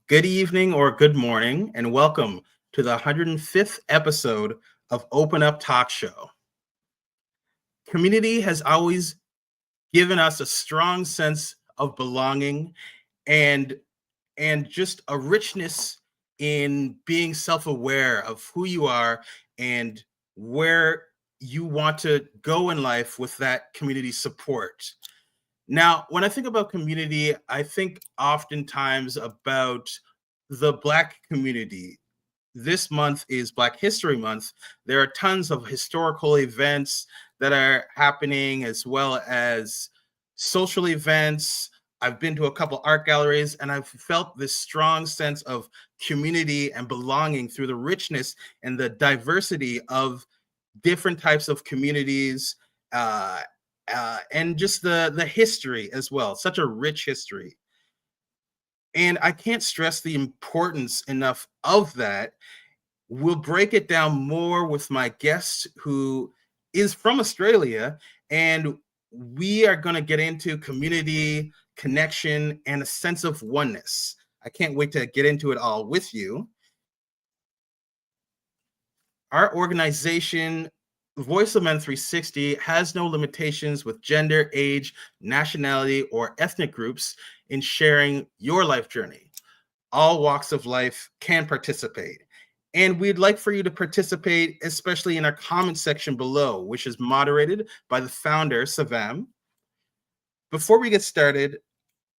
Good evening or good morning, and welcome to the 105th episode of Open Up Talk Show. Community has always given us a strong sense of belonging and just a richness in being self-aware of who you are and where you want to go in life with that community support. Now, when I think about community, I think oftentimes about the Black community. This month is Black History Month. There are tons of historical events that are happening, as well as social events. I've been to a couple art galleries, and I've felt this strong sense of community and belonging through the richness and the diversity of different types of communities, uh, and just the history as well. Such a rich history. And I can't stress the importance enough of that. We'll break it down more with my guest, who is from Australia, and we are going to get into community, connection, and a sense of oneness. I can't wait to get into it all with you. Our organization, Voice of Men 360, has no limitations with gender, age, nationality, or ethnic groups in sharing your life journey. All walks of life can participate. And we'd like for you to participate, especially in our comment section below, which is moderated by the founder, Savam. Before we get started,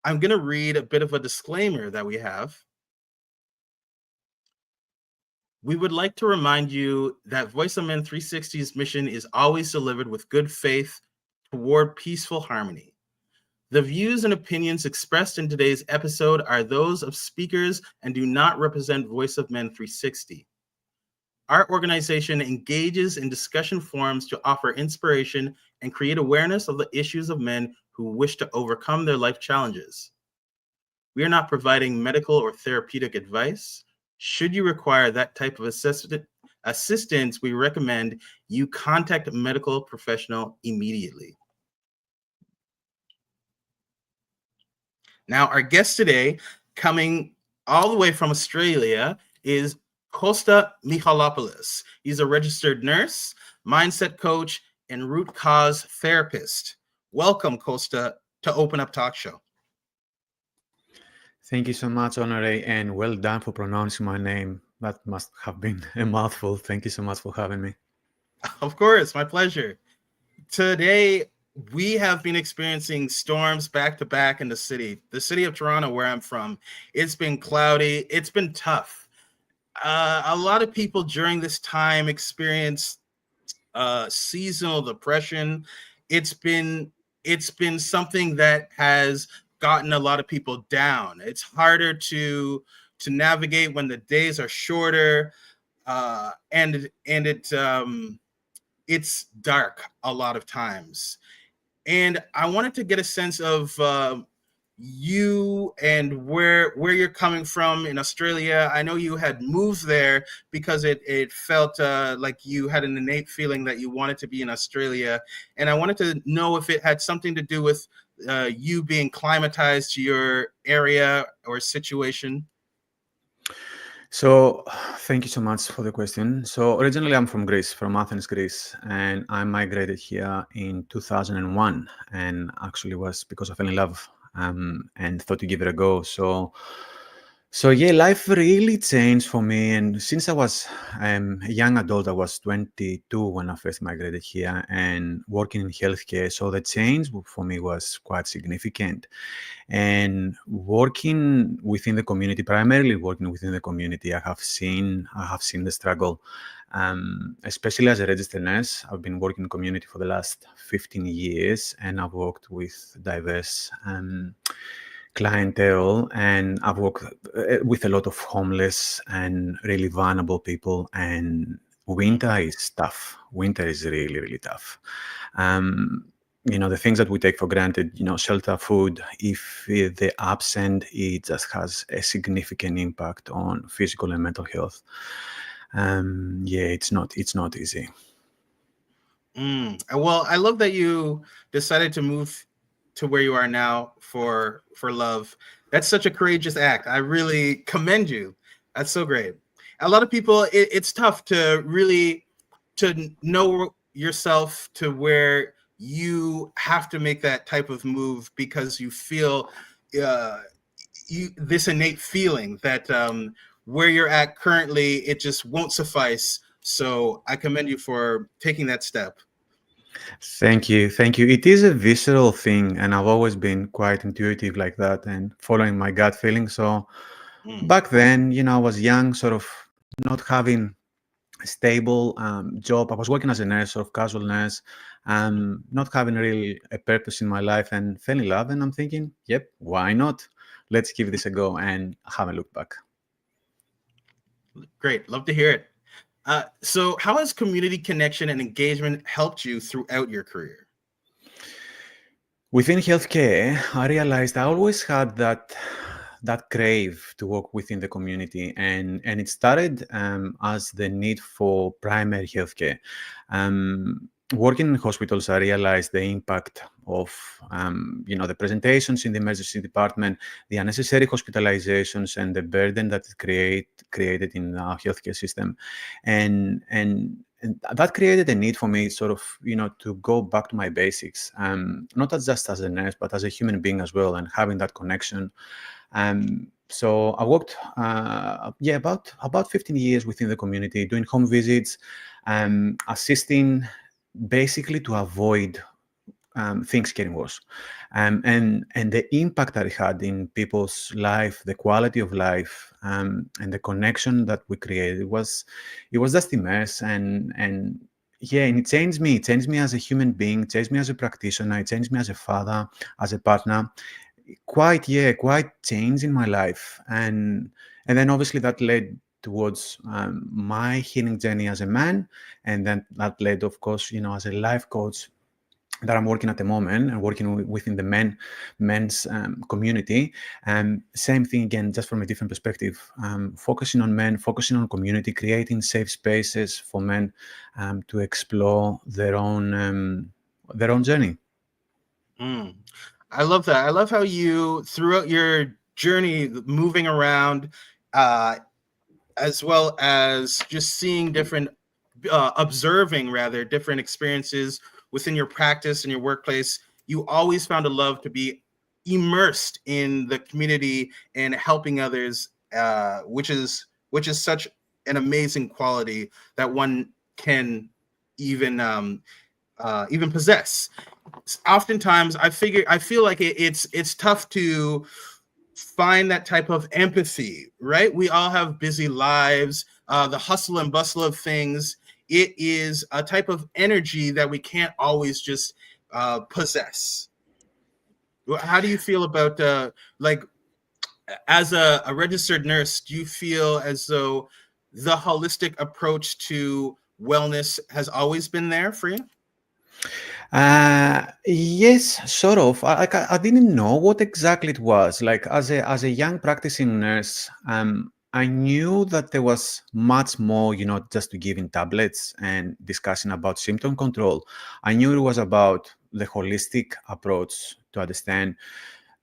I'm going to read a bit of a disclaimer that we have. We would like to remind you that Voice of Men 360's mission is always delivered with good faith toward peaceful harmony. The views and opinions expressed in today's episode are those of speakers and do not represent Voice of Men 360. Our organization engages in discussion forums to offer inspiration and create awareness of the issues of men who wish to overcome their life challenges. We are not providing medical or therapeutic advice. Should you require that type of assistance, we recommend you contact a medical professional immediately. Now, our guest today, coming all the way from Australia, is Kosta Michalopoulos. He's a registered nurse, mindset coach, and root cause therapist. Welcome, Kosta, to Open Up Talk Show. Thank you so much, Honoré, and well done for pronouncing my name. That must have been a mouthful. Thank you so much for having me. Of course, my pleasure. Today, we have been experiencing storms back to back in the city of Toronto, where I'm from. It's been cloudy. It's been tough. A lot of people during this time experience seasonal depression. It's been something that has gotten a lot of people down. It's harder to navigate when the days are shorter, and it's dark a lot of times. And I wanted to get a sense of you and where you're coming from in Australia. I know you had moved there because it felt like you had an innate feeling that you wanted to be in Australia. And I wanted to know if it had something to do with you being climatized to your area or situation. So, thank you so much for the question. So, originally I'm from Greece, from Athens, Greece, and I migrated here in 2001, and actually was because I fell in love and thought to give it a go. So yeah, life really changed for me. And since I was a young adult, I was 22 when I first migrated here and working in healthcare. So the change for me was quite significant. And working within the community, primarily working within the community, I have seen the struggle. Especially as a registered nurse, I've been working in community for the last 15 years, and I've worked with diverse clientele, and I've worked with a lot of homeless and really vulnerable people. And winter is tough. Winter is really, really tough. The things that we take for granted, shelter, food, if they're absent, it just has a significant impact on physical and mental health. It's not easy. Well, I love that you decided to move to where you are now for love. That's such a courageous act. I really commend you. That's so great. A lot of people, it's tough to really to know yourself to where you have to make that type of move because you feel uh, this innate feeling that where you're at currently, it just won't suffice. So I commend you for taking that step. Thank you. Thank you. It is a visceral thing, and I've always been quite intuitive like that and following my gut feeling. So Mm. back then, I was young, sort of not having a stable job. I was working as a nurse, sort of casual nurse, not having really a purpose in my life, and fell in love. And I'm thinking, yep, why not? Let's give this a go, and I haven't looked back. Great. Love to hear it. So, how has community connection and engagement helped you throughout your career? Within healthcare, I realized I always had that crave to work within the community, and it started as the need for primary healthcare. Working in hospitals, I realized the impact of the presentations in the emergency department, the unnecessary hospitalizations, and the burden that it created in our healthcare system, and that created a need for me, sort of, to go back to my basics, not just as a nurse, but as a human being as well, and having that connection. So I worked, about 15 years within the community, doing home visits, assisting, basically to avoid things getting worse, and the impact that it had in people's life, the quality of life, and the connection that we created, it was just immense, and yeah, and it changed me. It changed me as a human being, it changed me as a practitioner, it changed me as a father, as a partner. Quite change in my life, and then obviously that led towards my healing journey as a man, and then that led, of course, as a life coach that I'm working at the moment, and working within the men's community. Same thing again, just from a different perspective, focusing on men, focusing on community, creating safe spaces for men to explore their own journey. Mm. I love that. I love how you, throughout your journey, moving around, uh, as well as just seeing different, observing rather different experiences within your practice and your workplace, you always found a love to be immersed in the community and helping others, which is such an amazing quality that one can even even possess. Oftentimes, I feel like it's tough to find that type of empathy, right? We all have busy lives, the hustle and bustle of things. It is a type of energy that we can't always just possess. How do you feel about like as a registered nurse? Do you feel as though the holistic approach to wellness has always been there for you? Yes, sort of. I didn't know what exactly it was. Like, as a young practicing nurse, I knew that there was much more, just to giving tablets and discussing about symptom control. I knew it was about the holistic approach to understand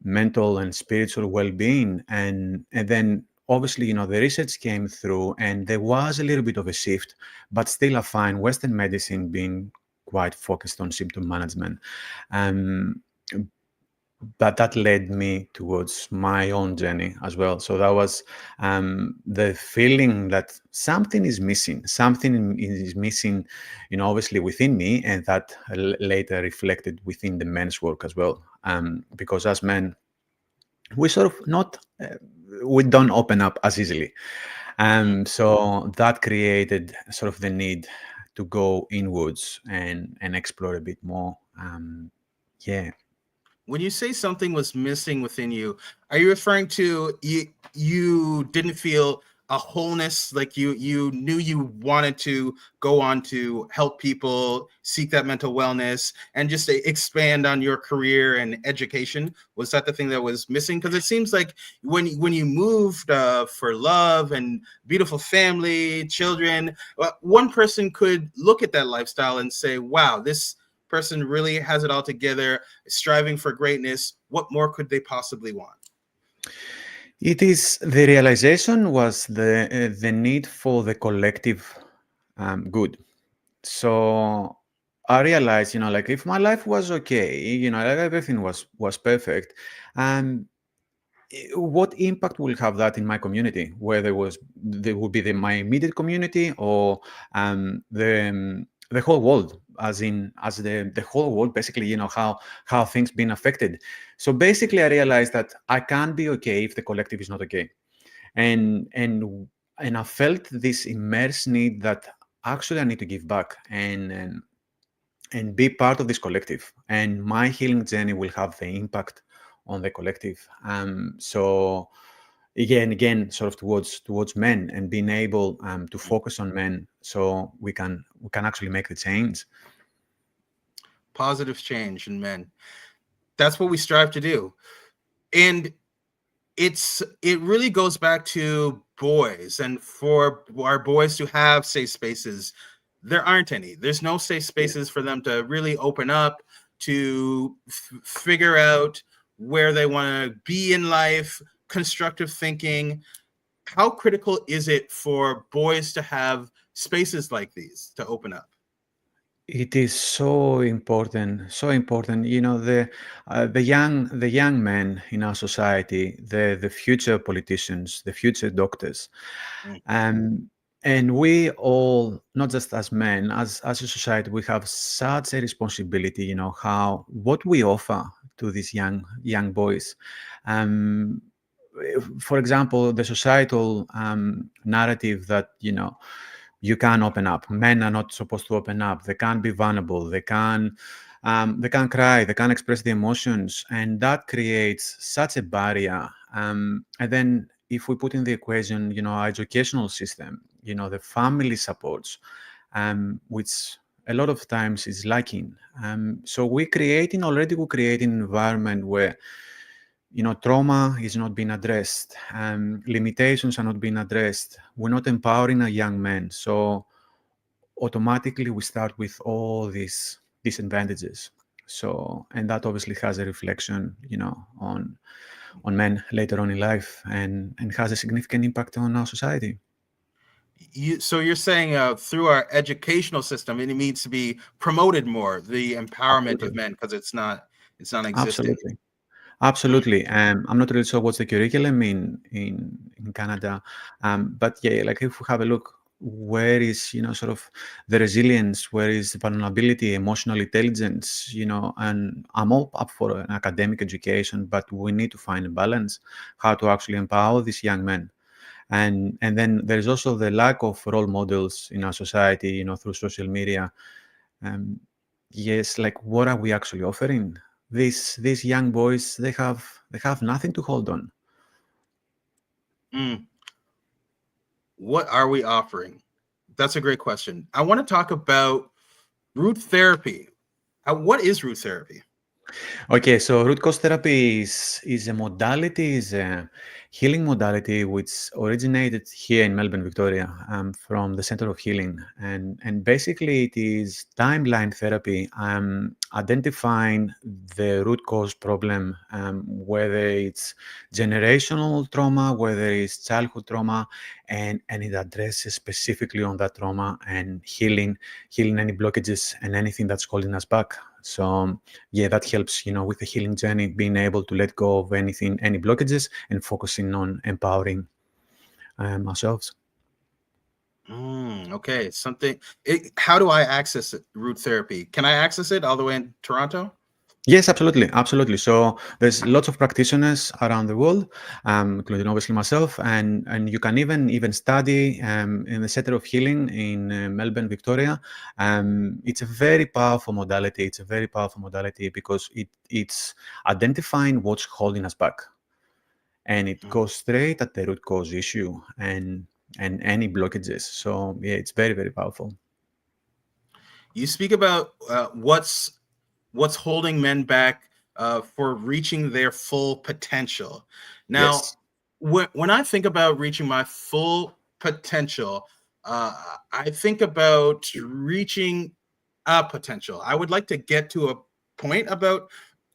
mental and spiritual well-being, and then obviously, the research came through, and there was a little bit of a shift, but still I find Western medicine being quite focused on symptom management. Um, but that led me towards my own journey as well. So that was the feeling that something is missing, obviously within me, and that later reflected within the men's work as well. Because as men, we sort of not, we don't open up as easily. Mm. So that created sort of the need to go inwards and explore a bit more. Yeah. When you say something was missing within you, are you referring to you didn't feel a wholeness, like you knew you wanted to go on to help people seek that mental wellness and just to expand on your career and education? Was that the thing that was missing? Because it seems like when you moved for love and beautiful family, children, one person could look at that lifestyle and say, wow, person really has it all together, striving for greatness. What more could they possibly want? It is the realization was the need for the collective good. So I realized, like if my life was okay, like everything was perfect, um, what impact will have that in my community, whether there would be my immediate community or the whole world, as the whole world, basically, how things been affected. So basically, I realized that I can't be okay if the collective is not okay, and and and I felt this immense need that actually I need to give back and be part of this collective, and my healing journey will have the impact on the collective. So again, sort of towards men and being able to focus on men, so we can actually make the change. Positive change in men. That's what we strive to do. And it really goes back to boys, and for our boys to have safe spaces, there aren't any. There's no safe spaces for them to really open up, to figure out where they want to be in life, constructive thinking. How critical is it for boys to have spaces like these to open up? It is so important, so important. The young men in our society, the future politicians, the future doctors, Mm. um, and we all, not just as men, as a society, we have such a responsibility. How what we offer to these young boys. Um, for example, the societal narrative that you can open up. Men are not supposed to open up. They can't be vulnerable. They can't cry. They can't express the emotions, and that creates such a barrier. And then, if we put in the equation, our educational system, the family supports, which a lot of times is lacking. So we create an environment where trauma is not being addressed, limitations are not being addressed. We're not empowering our young men, so automatically we start with all these disadvantages. So, and that obviously has a reflection, on men later on in life, and has a significant impact on our society. So you're saying through our educational system, it needs to be promoted more, the empowerment of Absolutely, men, because it's not existing. absolutely. Mm. Absolutely. I'm not really sure what's the curriculum in Canada, but yeah, like if we have a look, where is sort of the resilience, where is the vulnerability, emotional intelligence, and I'm all up for an academic education, but we need to find a balance, how to actually empower these young men. And then there's also the lack of role models in our society, through social media. um, yes, like what are we actually offering these young boys? They have nothing to hold on. Mm. What are we offering? That's a great question. I want to talk about root therapy. What is root therapy? Okay, so root cause therapy is a modality, is a healing modality which originated here in Melbourne, Victoria, from the Center of Healing, and basically it is timeline therapy, identifying the root cause problem, whether it's generational trauma, whether it's childhood trauma, and it addresses specifically on that trauma and healing any blockages and anything that's holding us back. So yeah, that helps, with the healing journey, being able to let go of anything, any blockages, and focusing on empowering ourselves. Okay, how do I access root therapy? Can I access it all the way in Toronto? Yes, absolutely, absolutely. So there's lots of practitioners around the world, including obviously myself, and you can even study in the Center of Healing in Melbourne, Victoria. It's a very powerful modality. It's a very powerful modality because it's identifying what's holding us back, and it Mm. goes straight at the root cause issue and any blockages. So yeah, it's very, very powerful. You speak about what's holding men back for reaching their full potential. Now, Yes. when I think about reaching my full potential, I think about reaching. Potential. I would like to get to a point about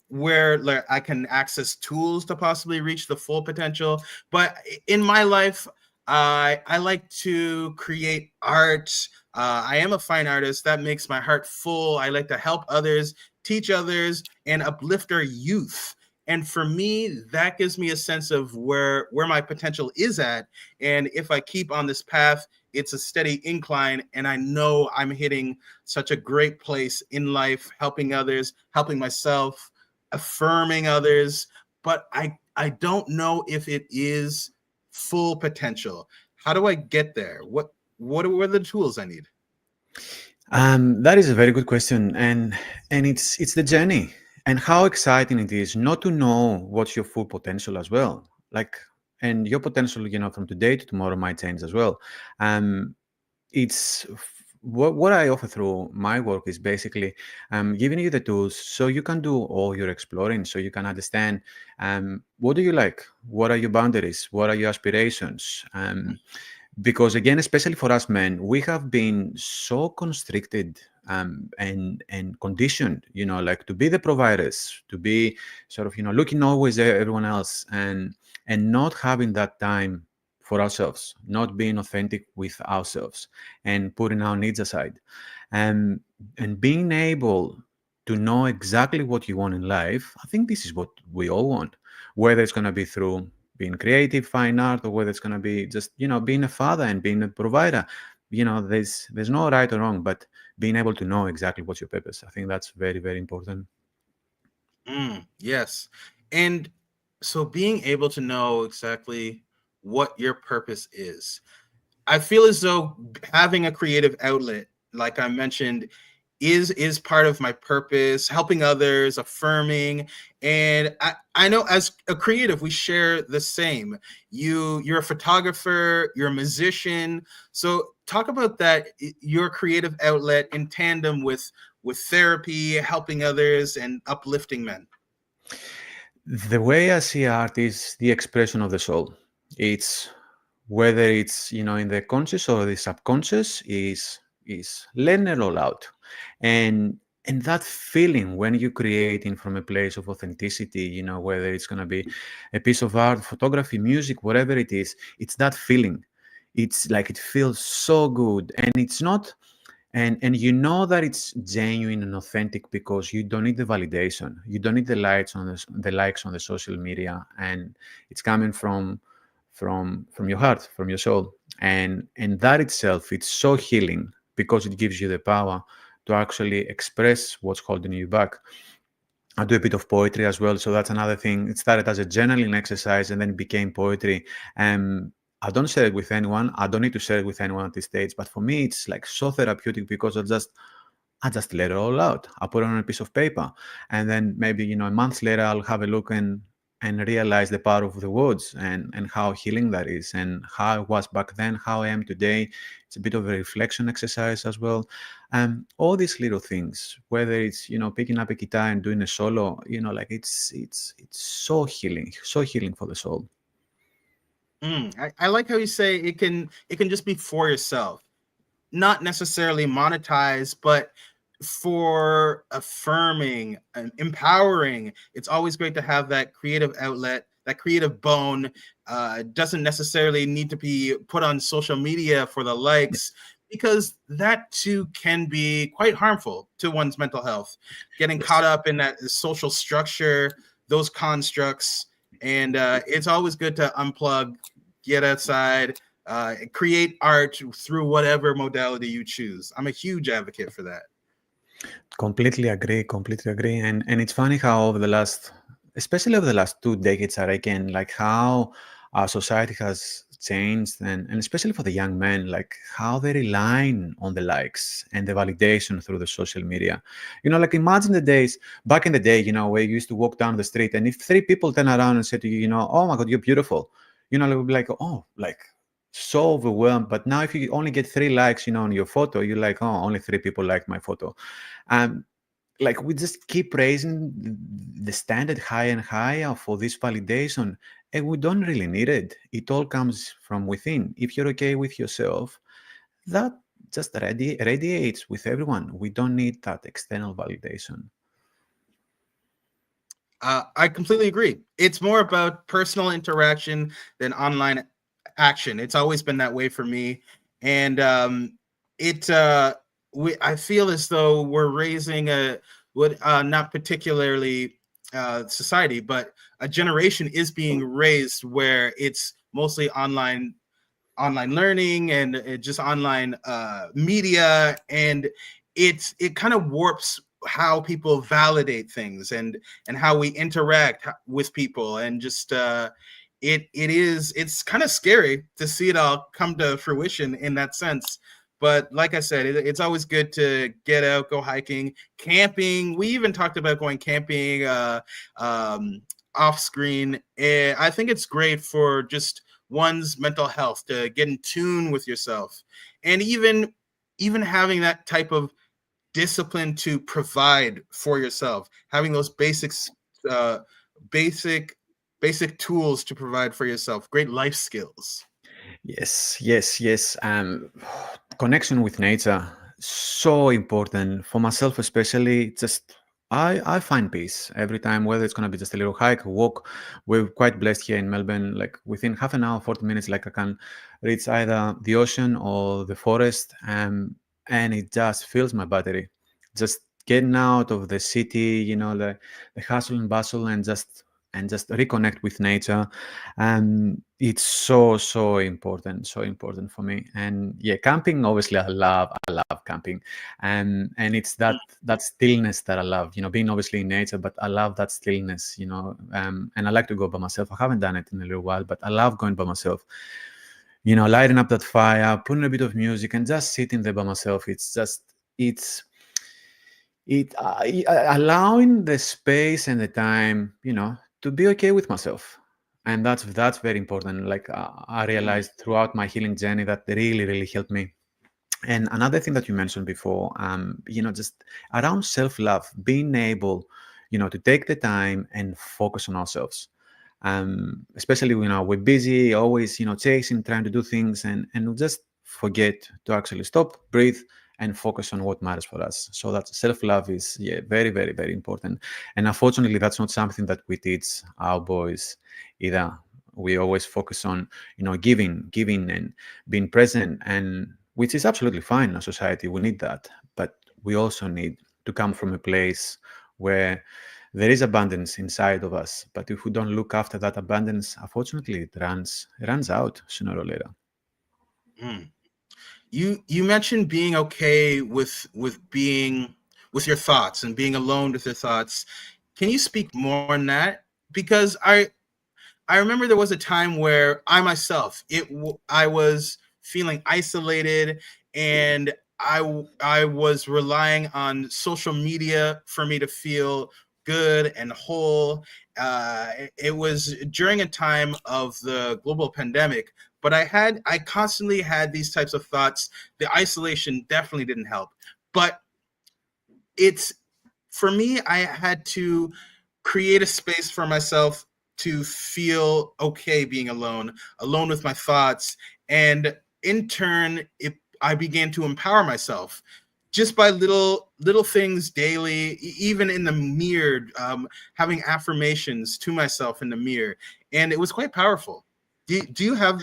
where like I can access tools to possibly reach the full potential. But in my life, I like to create art. I am a fine artist. That makes my heart full. I like to help others, teach others, and uplift our youth. And for me, that gives me a sense of where my potential is at. And if I keep on this path, it's a steady incline, and I know I'm hitting such a great place in life, helping others, helping myself, affirming others, but I don't know if it is full potential. How do I get there? What are the tools I need? That is a very good question, and it's the journey and how exciting it is not to know what's your full potential as well. Like, and your potential, from today to tomorrow might change as well. Um, it's what I offer through my work is basically giving you the tools so you can do all your exploring, so you can understand what do you like, what are your boundaries, what are your aspirations. Because again, especially for us men, we have been so constricted and conditioned, like to be the providers, to be sort of, looking always at everyone else and not having that time for ourselves, not being authentic with ourselves and putting our needs aside. And and being able to know exactly what you want in life, I think this is what we all want, whether it's going to be through being creative, fine art, or whether it's going to be just, being a father and being a provider. There's no right or wrong, but being able to know exactly what's your purpose, I think that's very, very important. Yes. And so being able to know exactly what your purpose is, I feel as though having a creative outlet, like I mentioned, is part of my purpose, helping others, affirming. And I know as a creative, we share the same. You're a photographer, you're a musician. So talk about that, your creative outlet in tandem with therapy, helping others, and uplifting men. The way I see art is the expression of the soul. It's whether it's, in the conscious or the subconscious, is letting it all out. And that feeling when you're creating from a place of authenticity, whether it's gonna be a piece of art, photography, music, whatever it is, it's that feeling. It's like it feels so good. And it's not and you know that it's genuine and authentic because you don't need the validation. You don't need the likes on the social media, and it's coming from your heart, from your soul. And that itself, it's so healing because it gives you the power to actually express what's holding you back. I do a bit of poetry as well, so that's another thing. It started as a journaling exercise and then became poetry. I don't share it with anyone. I don't need to share it with anyone at this stage. But for me, it's like so therapeutic because I just let it all out. I put it on a piece of paper, and then maybe a month later I'll have a look and realize the power of the words and how healing that is, and how I was back then, how I am today. It's a bit of a reflection exercise as well. All these little things, whether it's picking up a guitar and doing a solo, like it's so healing for the soul. I like how you say it can just be for yourself, not necessarily monetized, but for affirming and empowering. It's always great to have that creative outlet, that creative bone. Doesn't necessarily need to be put on social media for the likes, because that too can be quite harmful to one's mental health. Getting caught Yes. up in that social structure, those constructs, and it's always good to unplug, get outside, create art through whatever modality you choose. I'm a huge advocate for that. Completely agree. Completely agree. And it's funny how especially over the last 2 decades, I reckon, like how our society has changed, and especially for the young men, like how they rely on the likes and the validation through the social media. Like imagine the days back in the day, where you used to walk down the street, and if three people turn around and say to you, oh my God, you're beautiful, you'll be like, oh, like so overwhelmed. But now if you only get 3 likes, on your photo, you're like, oh, only 3 people liked my photo. um, like we just keep raising the standard higher and higher for this validation, and we don't really need it. It all comes from within. If you're okay with yourself, that just radiates with everyone. We don't need that external validation. I completely agree. It's more about personal interaction than online action. It's always been that way for me, and it I feel as though we're raising a what not particularly society, but a generation is being raised where it's mostly online learning and just online media, and it kind of warps how people validate things and how we interact with people, and just it's kind of scary to see it all come to fruition in that sense. But like I said, it's always good to get out, go hiking, camping. We even talked about going camping off screen, and I think it's great for just one's mental health, to get in tune with yourself, and even having that type of discipline to provide for yourself, having those uh, basic basic tools to provide for yourself, great life skills. Yes, yes, yes. Connection with nature, so important for myself, especially. Just I find peace every time, whether it's gonna be just a little hike, a walk. We're quite blessed here in Melbourne. Like within half an hour, 40 minutes, like I can reach either the ocean or the forest, and it just fills my battery. Just getting out of the city, the hustle and bustle, and just reconnect with nature. It's so important for me. And yeah, camping, obviously I love camping. And it's that stillness that I love, being obviously in nature, but I love that stillness, and I like to go by myself. I haven't done it in a little while, but I love going by myself, lighting up that fire, putting a bit of music, and just sitting there by myself. It's allowing the space and the time, to be okay with myself. And that's very important. Like I Mm. realized throughout my healing journey that really, really helped me. And another thing that you mentioned before, just around self-love, being able, to take the time and focus on ourselves. Especially, we're busy, always, chasing, trying to do things, and we just forget to actually stop, breathe, and focus on what matters for us. So that self-love is, yeah, very, very, very important. And unfortunately, that's not something that we teach our boys either. We always focus on, giving, and being present, and which is absolutely fine in our society. We need that, but we also need to come from a place where there is abundance inside of us. But if we don't look after that abundance, unfortunately, it runs out sooner or later. Mm. You mentioned being okay with being with your thoughts and being alone with your thoughts. Can you speak more on that? Because I remember there was a time where I myself, I was feeling isolated, and I was relying on social media for me to feel good and whole. It was during a time of the global pandemic, but I constantly had these types of thoughts. The isolation definitely didn't help, but it's for me, I had to create a space for myself to feel okay being alone with my thoughts. And in turn, I began to empower myself just by little things daily, even in the mirror, having affirmations to myself in the mirror. And it was quite powerful. Do you have,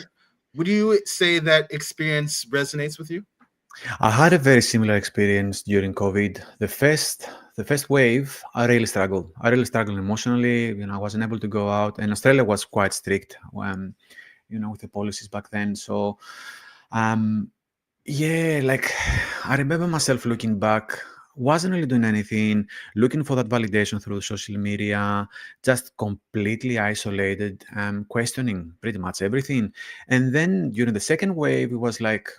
would you say that experience resonates with you? I had a very similar experience during COVID. The first wave, I really struggled emotionally. I wasn't able to go out, and Australia was quite strict, with the policies back then. So, um, yeah, like I remember myself looking back, wasn't really doing anything, looking for that validation through social media, just completely isolated, questioning pretty much everything. And then during the second wave, it was like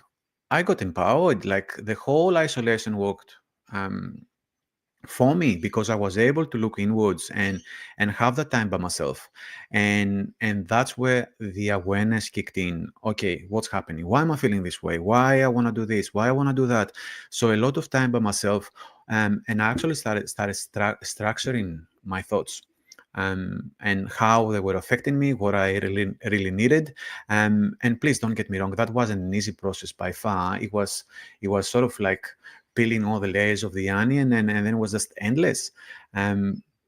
I got empowered. Like the whole isolation worked um, for me because I was able to look inwards and have that time by myself, and that's where the awareness kicked in. Okay, what's happening? Why am I feeling this way? Why I want to do this? Why I want to do that? So a lot of time by myself, and I actually started structuring my thoughts. and how they were affecting me, what I really needed. And please don't get me wrong, that wasn't an easy process by far. It was sort of like peeling all the layers of the onion, and then it was just endless.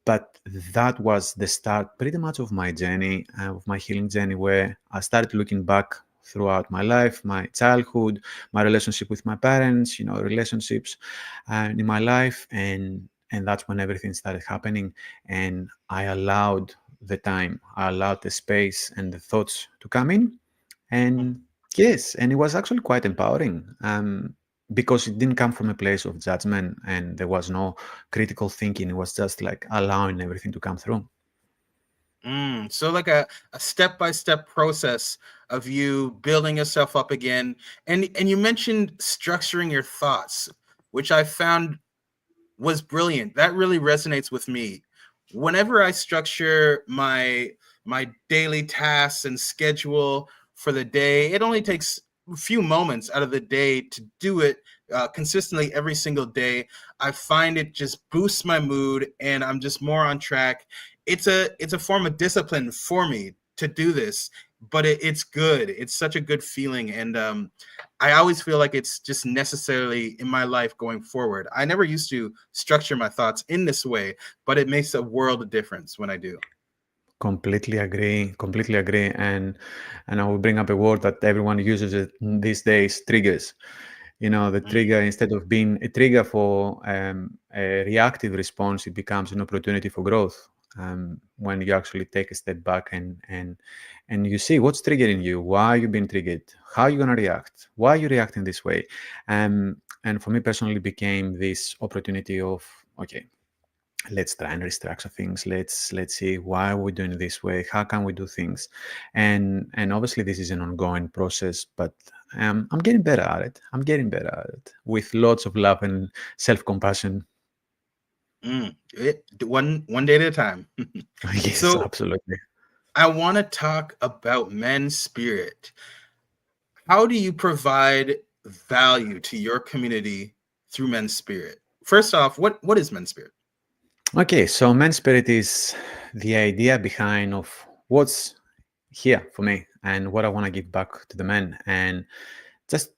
But that was the start pretty much of my journey, of my healing journey, where I started looking back throughout my life, my childhood, my relationship with my parents, relationships in my life, and that's when everything started happening. And I allowed the time, I allowed the space and the thoughts to come in. And yes, and it was actually quite empowering, because it didn't come from a place of judgment and there was no critical thinking. It was just like allowing everything to come through. So like a step-by-step process of you building yourself up again. And you mentioned structuring your thoughts, which I found was brilliant. That really resonates with me. Whenever I structure my daily tasks and schedule for the day, it only takes a few moments out of the day to do it consistently every single day. I find it just boosts my mood, and I'm just more on track. It's a form of discipline for me to do this, but it's good. It's such a good feeling, and I always feel like it's just necessarily in my life going forward. I never used to structure my thoughts in this way, but it makes a world of difference when I do. Completely agree. Completely agree. And I will bring up a word that everyone uses it these days: triggers. The Mm, trigger, instead of being a trigger for a reactive response, it becomes an opportunity for growth. When you actually take a step back and you see what's triggering you, why you being triggered, how you're gonna react, why you're reacting this way. And for me personally, became this opportunity of, okay, let's try and restructure things. Let's see why we're doing it this way. How can we do things? And obviously this is an ongoing process, but I'm getting better at it. I'm getting better at it with lots of love and self-compassion. one day at a time. Yes, So absolutely. I want to talk about men's spirit. How do you provide value to your community through men's spirit? First off, what is men's spirit? Okay, so man spirit is the idea behind of what's here for me and what I want to give back to the men. And just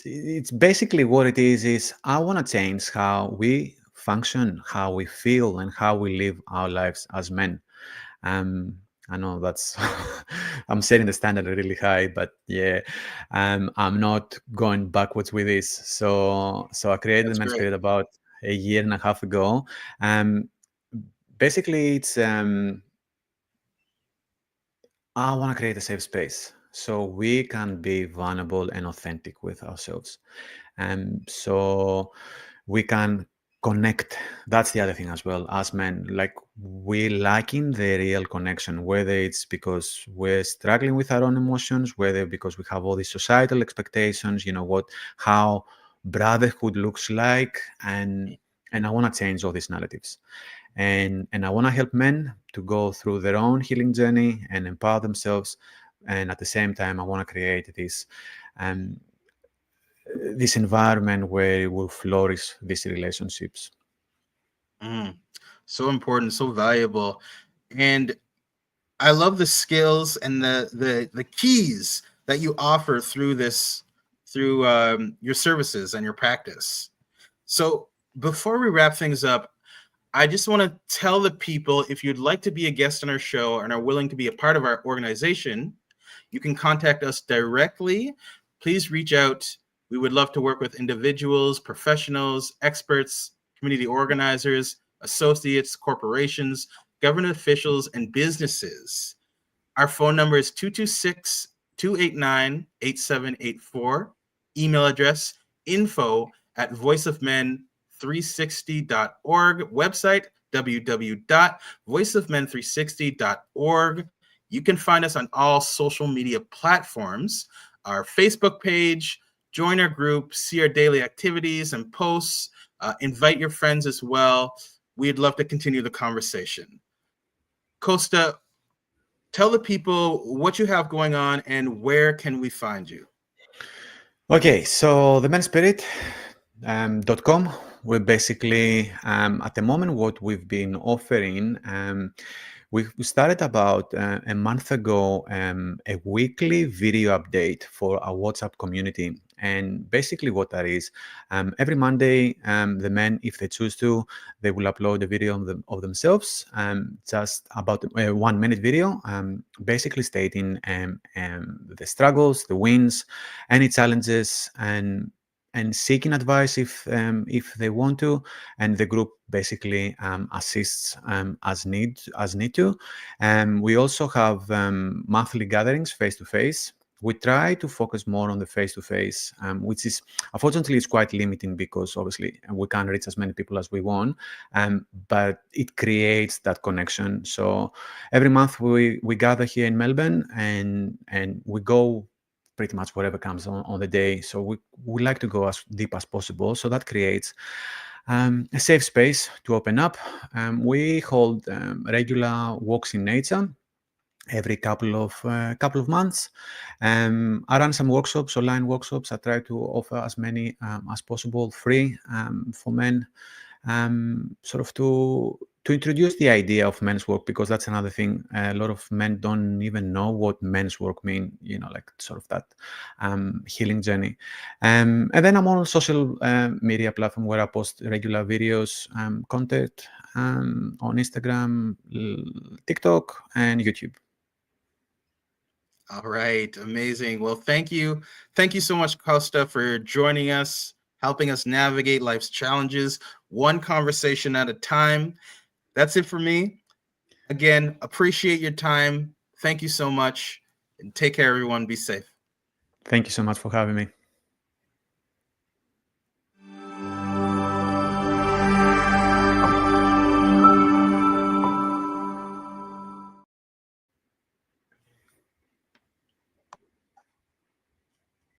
it's basically what it is I want to change how we function, how we feel, and how we live our lives as men. um I know that's I'm setting the standard really high, but yeah, I'm not going backwards with this. So I created the That's men's great. spirit about a year and a half ago. um Basically it's I want to create a safe space so we can be vulnerable and authentic with ourselves. So we can connect. That's the other thing as well. As men, like, we lacking the real connection, whether it's because we're struggling with our own emotions, whether because we have all these societal expectations, how brotherhood looks like, and I want to change all these narratives. And I want to help men to go through their own healing journey and empower themselves. And at the same time, I want to create um, this environment where it will flourish these relationships. Mm, so important, so valuable. And I love the skills and the keys that you offer through this, through your services and your practice. So before we wrap things up, I just want to tell the people, if you'd like to be a guest on our show and are willing to be a part of our organization, you can contact us directly. Please reach out. We would love to work with individuals, professionals, experts, community organizers, associates, corporations, government officials, and businesses. Our phone number is 226 289 8784. Email address info @voiceofmen360.org. Website www.voiceofmen360.org. You can find us on all social media platforms. Our Facebook page, join our group, see our daily activities and posts, invite your friends as well. We'd love to continue the conversation. Kosta, tell the people what you have going on and where can we find you. Okay, so the menspirit.com, we're basically, at the moment, what we've been offering, we started about a month ago, a weekly video update for our WhatsApp community. And basically what that is, every Monday, the men, if they choose to, they will upload a video of themselves, just about a 1 minute video, basically stating the struggles, the wins, any challenges, and seeking advice if they want to, and the group basically assists as need to. We also have monthly gatherings face to face. We try to focus more on the face-to-face, which is unfortunately is quite limiting because obviously we can't reach as many people as we want, but it creates that connection. So every month we gather here in Melbourne, and we go pretty much whatever comes on the day. So we like to go as deep as possible. So that creates a safe space to open up. We hold regular walks in nature every couple of months. I run some workshops, online workshops. I try to offer as many as possible free for men, sort of to introduce the idea of men's work, because that's another thing. A lot of men don't even know what men's work mean. Like sort of that healing journey. And then I'm on social media platform where I post regular videos, content on Instagram, TikTok, and YouTube. All right, amazing. Well, thank you. Thank you so much, Costa, for joining us, helping us navigate life's challenges, one conversation at a time. That's it for me. Again, appreciate your time. Thank you so much, and take care, everyone. Be safe. Thank you so much for having me.